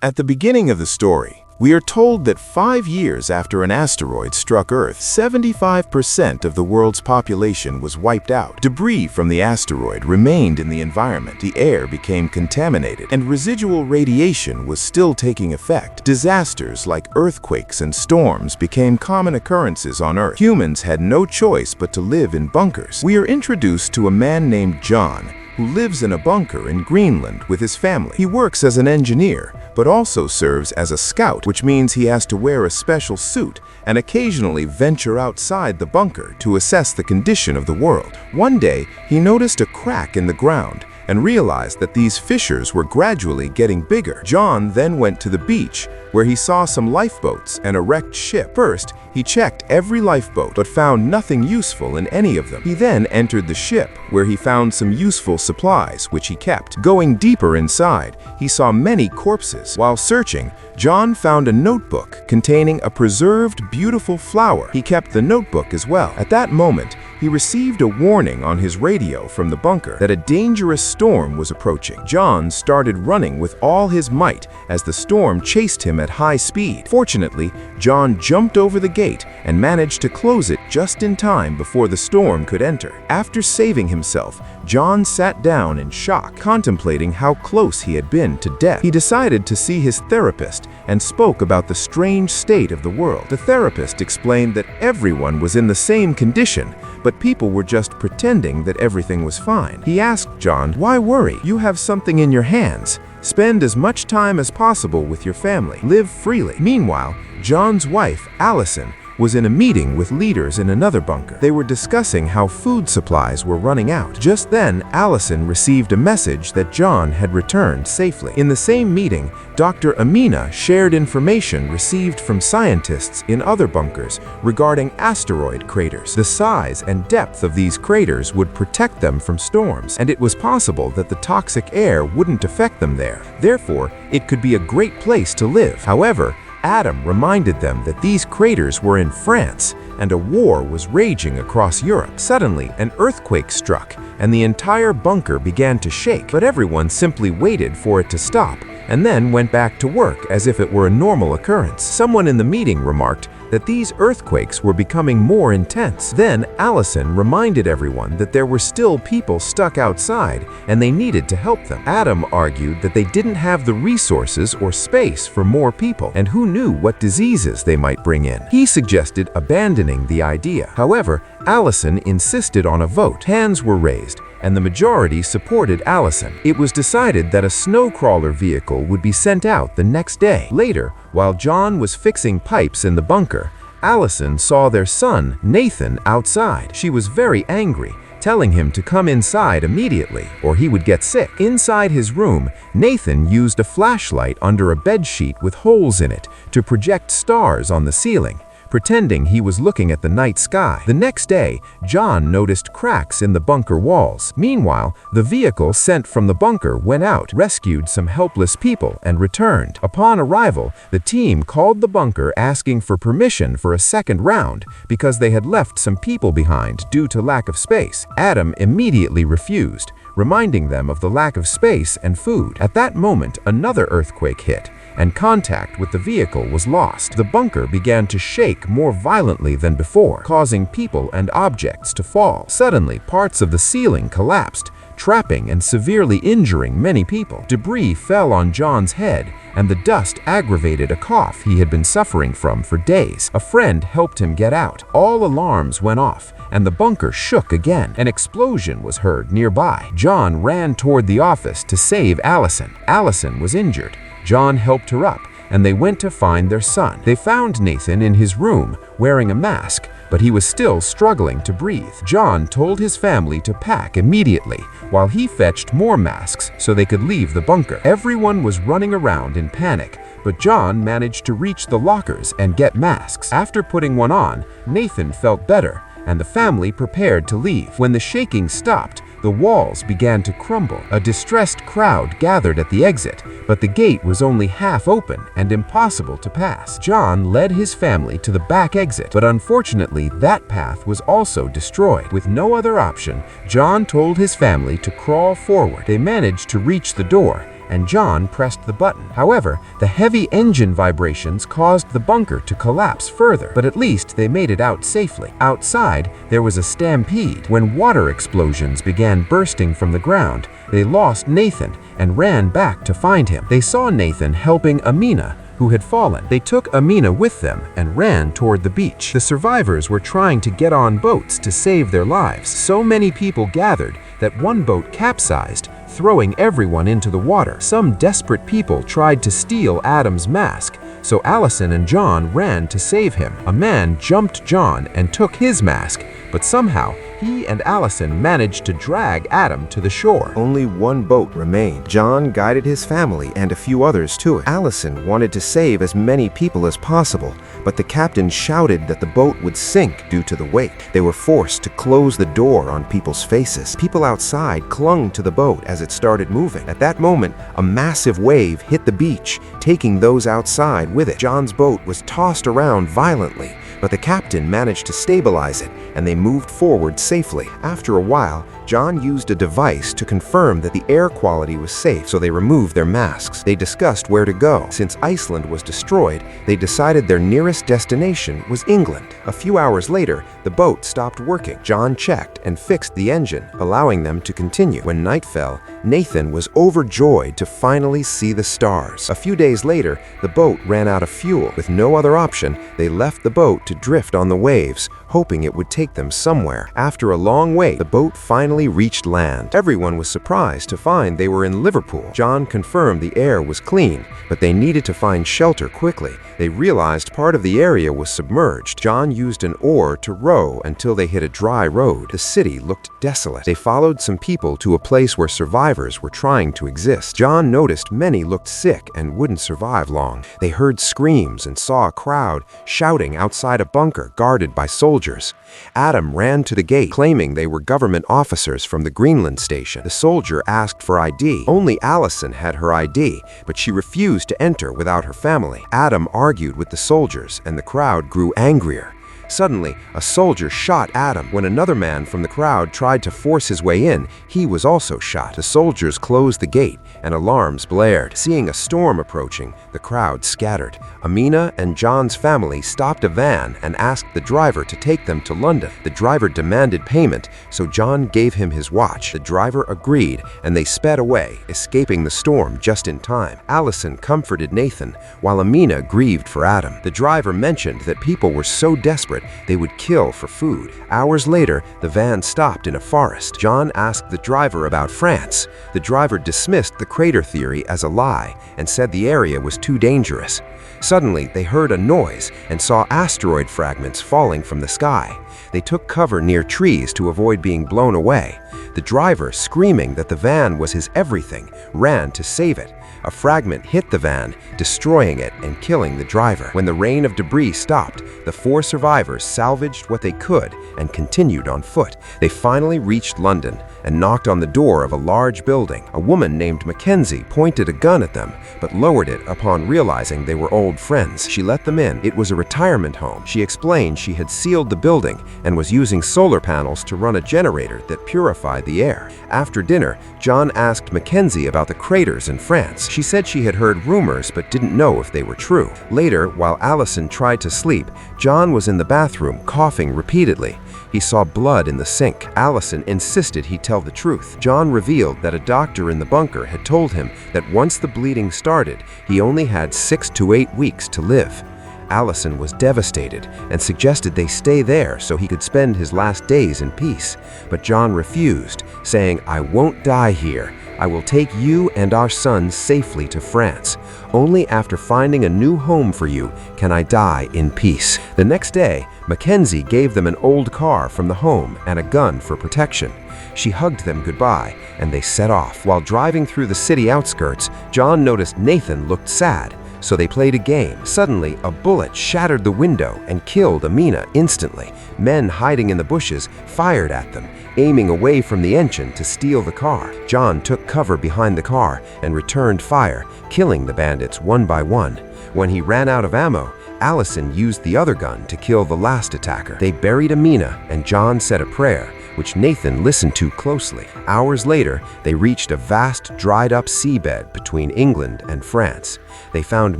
At the beginning of the story, we are told that 5 years after an asteroid struck Earth, 75% of the world's population was wiped out. Debris from the asteroid remained in the environment, the air became contaminated, and residual radiation was still taking effect. Disasters like earthquakes and storms became common occurrences on Earth. Humans had no choice but to live in bunkers. We are introduced to a man named John, who lives in a bunker in Greenland with his family. He works as an engineer, but also serves as a scout, which means he has to wear a special suit and occasionally venture outside the bunker to assess the condition of the world. One day, he noticed a crack in the ground and realized that these fissures were gradually getting bigger. John then went to the beach, where he saw some lifeboats and a wrecked ship. First, he checked every lifeboat, but found nothing useful in any of them. He then entered the ship, where he found some useful supplies, which he kept. Going deeper inside, he saw many corpses. While searching, John found a notebook containing a preserved, beautiful flower. He kept the notebook as well. At that moment, he received a warning on his radio from the bunker that a dangerous storm was approaching. John started running with all his might as the storm chased him at high speed. Fortunately, John jumped over the gate and managed to close it just in time before the storm could enter. After saving himself, John sat down in shock, contemplating how close he had been to death. He decided to see his therapist and spoke about the strange state of the world. The therapist explained that everyone was in the same condition, but people were just pretending that everything was fine. He asked John, "Why worry? You have something in your hands. Spend as much time as possible with your family. Live freely." Meanwhile, John's wife, Allison, was in a meeting with leaders in another bunker. They were discussing how food supplies were running out. Just then, Allison received a message that John had returned safely. In the same meeting, Dr. Amina shared information received from scientists in other bunkers regarding asteroid craters. The size and depth of these craters would protect them from storms, and it was possible that the toxic air wouldn't affect them there. Therefore, it could be a great place to live. However, Adam reminded them that these craters were in France and a war was raging across Europe. Suddenly, an earthquake struck and the entire bunker began to shake, but everyone simply waited for it to stop and then went back to work as if it were a normal occurrence. Someone in the meeting remarked that these earthquakes were becoming more intense. Then Allison reminded everyone that there were still people stuck outside and they needed to help them. Adam argued that they didn't have the resources or space for more people, and who knew what diseases they might bring in. He suggested abandoning the idea. However, Allison insisted on a vote. Hands were raised, and the majority supported Allison. It was decided that a snow crawler vehicle would be sent out the next day. Later, while John was fixing pipes in the bunker, Allison saw their son, Nathan, outside. She was very angry, telling him to come inside immediately or he would get sick. Inside his room, Nathan used a flashlight under a bedsheet with holes in it to project stars on the ceiling, pretending he was looking at the night sky. The next day, John noticed cracks in the bunker walls. Meanwhile, the vehicle sent from the bunker went out, rescued some helpless people, and returned. Upon arrival, the team called the bunker asking for permission for a second round because they had left some people behind due to lack of space. Adam immediately refused, reminding them of the lack of space and food. At that moment, another earthquake hit, and contact with the vehicle was lost. The bunker began to shake more violently than before, causing people and objects to fall. Suddenly, parts of the ceiling collapsed, trapping and severely injuring many people. Debris fell on John's head, and the dust aggravated a cough he had been suffering from for days. A friend helped him get out. All alarms went off, and the bunker shook again. An explosion was heard nearby. John ran toward the office to save Allison. Allison was injured. John helped her up, and they went to find their son. They found Nathan in his room, wearing a mask, but he was still struggling to breathe. John told his family to pack immediately, while he fetched more masks so they could leave the bunker. Everyone was running around in panic, but John managed to reach the lockers and get masks. After putting one on, Nathan felt better, and the family prepared to leave. When the shaking stopped, the walls began to crumble. A distressed crowd gathered at the exit, but the gate was only half open and impossible to pass. John led his family to the back exit, but unfortunately that path was also destroyed. With no other option, John told his family to crawl forward. They managed to reach the door, and John pressed the button. However, the heavy engine vibrations caused the bunker to collapse further, but at least they made it out safely. Outside, there was a stampede. When water explosions began bursting from the ground, they lost Nathan and ran back to find him. They saw Nathan helping Amina, who had fallen. They took Amina with them and ran toward the beach. The survivors were trying to get on boats to save their lives. So many people gathered that one boat capsized, throwing everyone into the water. Some desperate people tried to steal Adam's mask, so Allison and John ran to save him. A man jumped John and took his mask, but somehow he and Allison managed to drag Adam to the shore. Only one boat remained. John guided his family and a few others to it. Allison wanted to save as many people as possible, but the captain shouted that the boat would sink due to the weight. They were forced to close the door on people's faces. People outside clung to the boat as it started moving. At that moment, a massive wave hit the beach, taking those outside with it. John's boat was tossed around violently, but the captain managed to stabilize it, and they moved forward safely. After a while, John used a device to confirm that the air quality was safe, so they removed their masks. They discussed where to go. Since Iceland was destroyed, they decided their nearest destination was England. A few hours later, the boat stopped working. John checked and fixed the engine, allowing them to continue. When night fell, Nathan was overjoyed to finally see the stars. A few days later, the boat ran out of fuel. With no other option, they left the boat to drift on the waves, hoping it would take them somewhere. After a long wait, the boat finally reached land. Everyone was surprised to find they were in Liverpool. John confirmed the air was clean, but they needed to find shelter quickly. They realized part of the area was submerged. John used an oar to row until they hit a dry road. The city looked desolate. They followed some people to a place where survivors were trying to exist. John noticed many looked sick and wouldn't survive long. They heard screams and saw a crowd shouting outside a bunker guarded by soldiers. Adam ran to the gate, claiming they were government officers from the Greenland station. The soldier asked for ID. Only Allison had her ID, but she refused to enter without her family. Adam argued with the soldiers, and the crowd grew angrier. Suddenly, a soldier shot Adam. When another man from the crowd tried to force his way in, he was also shot. The soldiers closed the gate, and alarms blared. Seeing a storm approaching, the crowd scattered. Amina and John's family stopped a van and asked the driver to take them to London. The driver demanded payment, so John gave him his watch. The driver agreed, and they sped away, escaping the storm just in time. Allison comforted Nathan, while Amina grieved for Adam. The driver mentioned that people were so desperate they would kill for food. Hours later, the van stopped in a forest. John asked the driver about France. The driver dismissed the crater theory as a lie and said the area was too dangerous. Suddenly, they heard a noise and saw asteroid fragments falling from the sky. They took cover near trees to avoid being blown away. The driver, screaming that the van was his everything, ran to save it. A fragment hit the van, destroying it and killing the driver. When the rain of debris stopped, the 4 survivors salvaged what they could and continued on foot. They finally reached London and knocked on the door of a large building. A woman named Mackenzie pointed a gun at them, but lowered it upon realizing they were old friends. She let them in. It was a retirement home. She explained she had sealed the building and was using solar panels to run a generator that purified the air. After dinner, John asked Mackenzie about the craters in France. She said she had heard rumors but didn't know if they were true. Later, while Allison tried to sleep, John was in the bathroom coughing repeatedly. He saw blood in the sink. Allison insisted he tell the truth. John revealed that a doctor in the bunker had told him that once the bleeding started, he only had 6 to 8 weeks to live. Allison was devastated and suggested they stay there so he could spend his last days in peace. But John refused, saying, "I won't die here. I will take you and our son safely to France. Only after finding a new home for you can I die in peace." The next day, Mackenzie gave them an old car from the home and a gun for protection. She hugged them goodbye, and they set off. While driving through the city outskirts, John noticed Nathan looked sad, so they played a game. Suddenly, a bullet shattered the window and killed Amina instantly. Men hiding in the bushes fired at them, aiming away from the engine to steal the car. John took cover behind the car and returned fire, killing the bandits one by one. When he ran out of ammo, Allison used the other gun to kill the last attacker. They buried Amina, and John said a prayer, which Nathan listened to closely. Hours later, they reached a vast, dried-up seabed between England and France. They found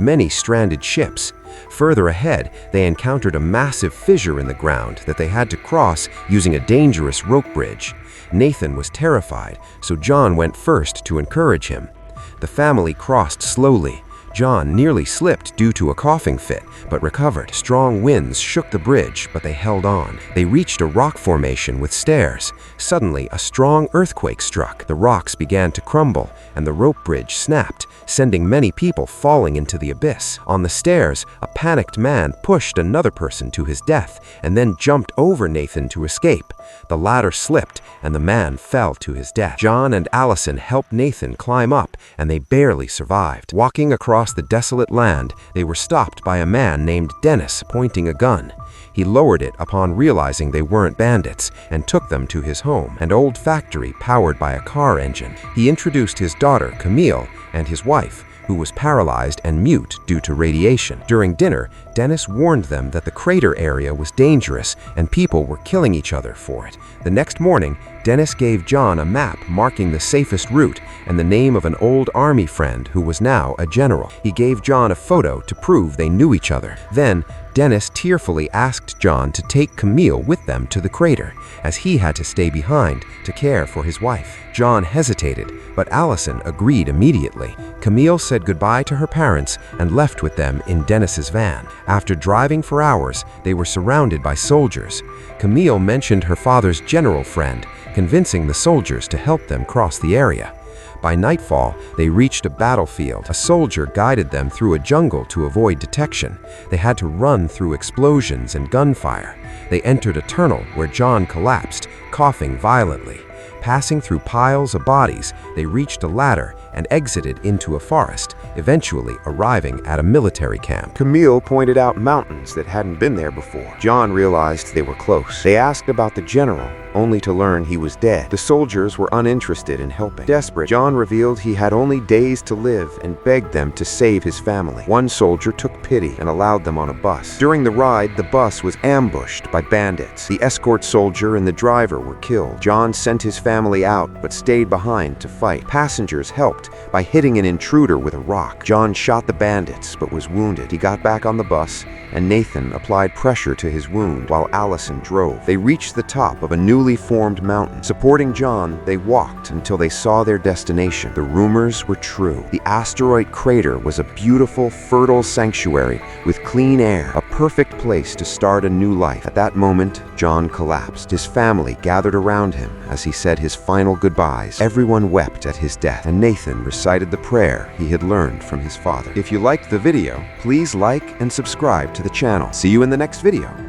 many stranded ships. Further ahead, they encountered a massive fissure in the ground that they had to cross using a dangerous rope bridge. Nathan was terrified, so John went first to encourage him. The family crossed slowly. John nearly slipped due to a coughing fit, but recovered. Strong winds shook the bridge, but they held on. They reached a rock formation with stairs. Suddenly, a strong earthquake struck. The rocks began to crumble, and the rope bridge snapped, sending many people falling into the abyss. On the stairs, a panicked man pushed another person to his death, and then jumped over Nathan to escape. The ladder slipped, and the man fell to his death. John and Allison helped Nathan climb up, and they barely survived. Walking across the desolate land, they were stopped by a man named Dennis pointing a gun. He lowered it upon realizing they weren't bandits and took them to his home, an old factory powered by a car engine. He introduced his daughter, Camille, and his wife, who was paralyzed and mute due to radiation. During dinner, Dennis warned them that the crater area was dangerous and people were killing each other for it. The next morning, Dennis gave John a map marking the safest route and the name of an old army friend who was now a general. He gave John a photo to prove they knew each other. Then, Dennis tearfully asked John to take Camille with them to the crater, as he had to stay behind to care for his wife. John hesitated, but Allison agreed immediately. Camille said goodbye to her parents and left with them in Dennis's van. After driving for hours, they were surrounded by soldiers. Camille mentioned her father's general friend, convincing the soldiers to help them cross the area. By nightfall, they reached a battlefield. A soldier guided them through a jungle to avoid detection. They had to run through explosions and gunfire. They entered a tunnel where John collapsed, coughing violently. Passing through piles of bodies, they reached a ladder and exited into a forest, eventually arriving at a military camp. Camille pointed out mountains that hadn't been there before. John realized they were close. They asked about the general, only to learn he was dead. The soldiers were uninterested in helping. Desperate, John revealed he had only days to live and begged them to save his family. One soldier took pity and allowed them on a bus. During the ride, the bus was ambushed by bandits. The escort soldier and the driver were killed. John sent his family out but stayed behind to fight. Passengers helped by hitting an intruder with a rock. John shot the bandits but was wounded. He got back on the bus and Nathan applied pressure to his wound while Allison drove. They reached the top of a newly formed mountain. Supporting John, they walked until they saw their destination. The rumors were true. The asteroid crater was a beautiful, fertile sanctuary with clean air, a perfect place to start a new life. At that moment, John collapsed. His family gathered around him as he said his final goodbyes. Everyone wept at his death, and Nathan recited the prayer he had learned from his father. If you liked the video, please like and subscribe to the channel. See you in the next video.